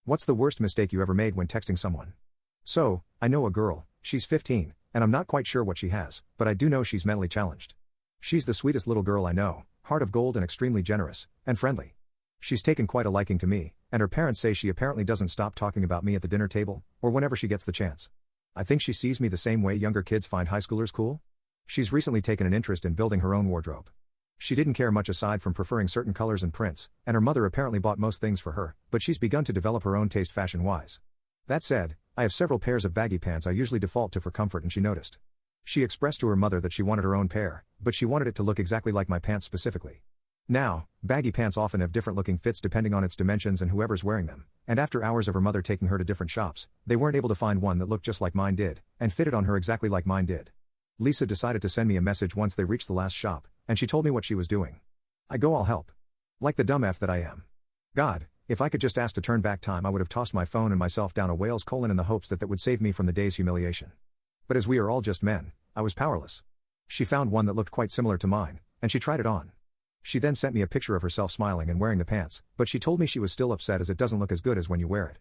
What's the worst mistake you ever made when texting someone? So, I know a girl, she's 15, and I'm not quite sure what she has, but I do know she's mentally challenged. She's the sweetest little girl I know, heart of gold and extremely generous, and friendly. She's taken quite a liking to me, and her parents say she apparently doesn't stop talking about me at the dinner table, or whenever she gets the chance. I think she sees me the same way younger kids find high schoolers cool. She's recently taken an interest in building her own wardrobe. She didn't care much aside from preferring certain colors and prints, and her mother apparently bought most things for her, but she's begun to develop her own taste fashion-wise. That said, I have several pairs of baggy pants I usually default to for comfort, and she noticed. She expressed to her mother that she wanted her own pair, but she wanted it to look exactly like my pants specifically. Now, baggy pants often have different looking fits depending on its dimensions and whoever's wearing them, and after hours of her mother taking her to different shops, they weren't able to find one that looked just like mine did, and fitted on her exactly like mine did. Lisa decided to send me a message once they reached the last shop, and she told me what she was doing. I go, I'll help. Like the dumb F that I am. God, if I could just ask to turn back time, I would have tossed my phone and myself down a whale's colon in the hopes that would save me from the day's humiliation. But as we are all just men, I was powerless. She found one that looked quite similar to mine, and she tried it on. She then sent me a picture of herself smiling and wearing the pants, but she told me she was still upset as it doesn't look as good as when you wear it.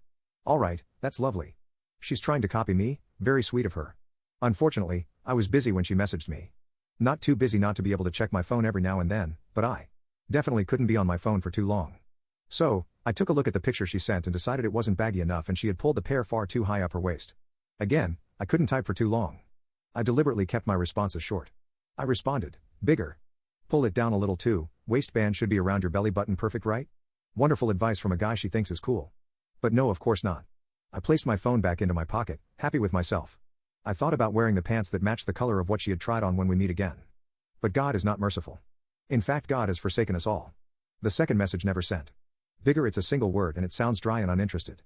Alright, that's lovely. She's trying to copy me, very sweet of her. Unfortunately, I was busy when she messaged me. Not too busy not to be able to check my phone every now and then, but I definitely couldn't be on my phone for too long. So, I took a look at the picture she sent and decided it wasn't baggy enough and she had pulled the pair far too high up her waist. Again, I couldn't type for too long. I deliberately kept my responses short. I responded, bigger. Pull it down a little too, waistband should be around your belly button, perfect, right? Wonderful advice from a guy she thinks is cool. But no, of course not. I placed my phone back into my pocket, happy with myself. I thought about wearing the pants that matched the color of what she had tried on when we meet again. But God is not merciful. In fact, God has forsaken us all. The second message never sent. Bigger, it's a single word and it sounds dry and uninterested.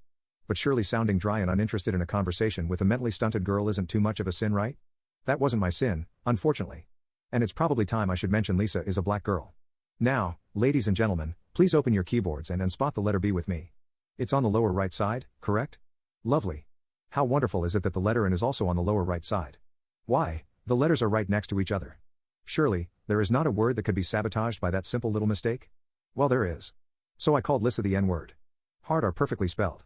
But surely sounding dry and uninterested in a conversation with a mentally stunted girl isn't too much of a sin, right? That wasn't my sin, unfortunately. And it's probably time I should mention Lisa is a black girl. Now, ladies and gentlemen, please open your keyboards and spot the letter B with me. It's on the lower right side, correct? Lovely. How wonderful is it that the letter N is also on the lower right side? Why, the letters are right next to each other. Surely, there is not a word that could be sabotaged by that simple little mistake? Well, there is. So I called Lisa the N-word. Hard are perfectly spelled.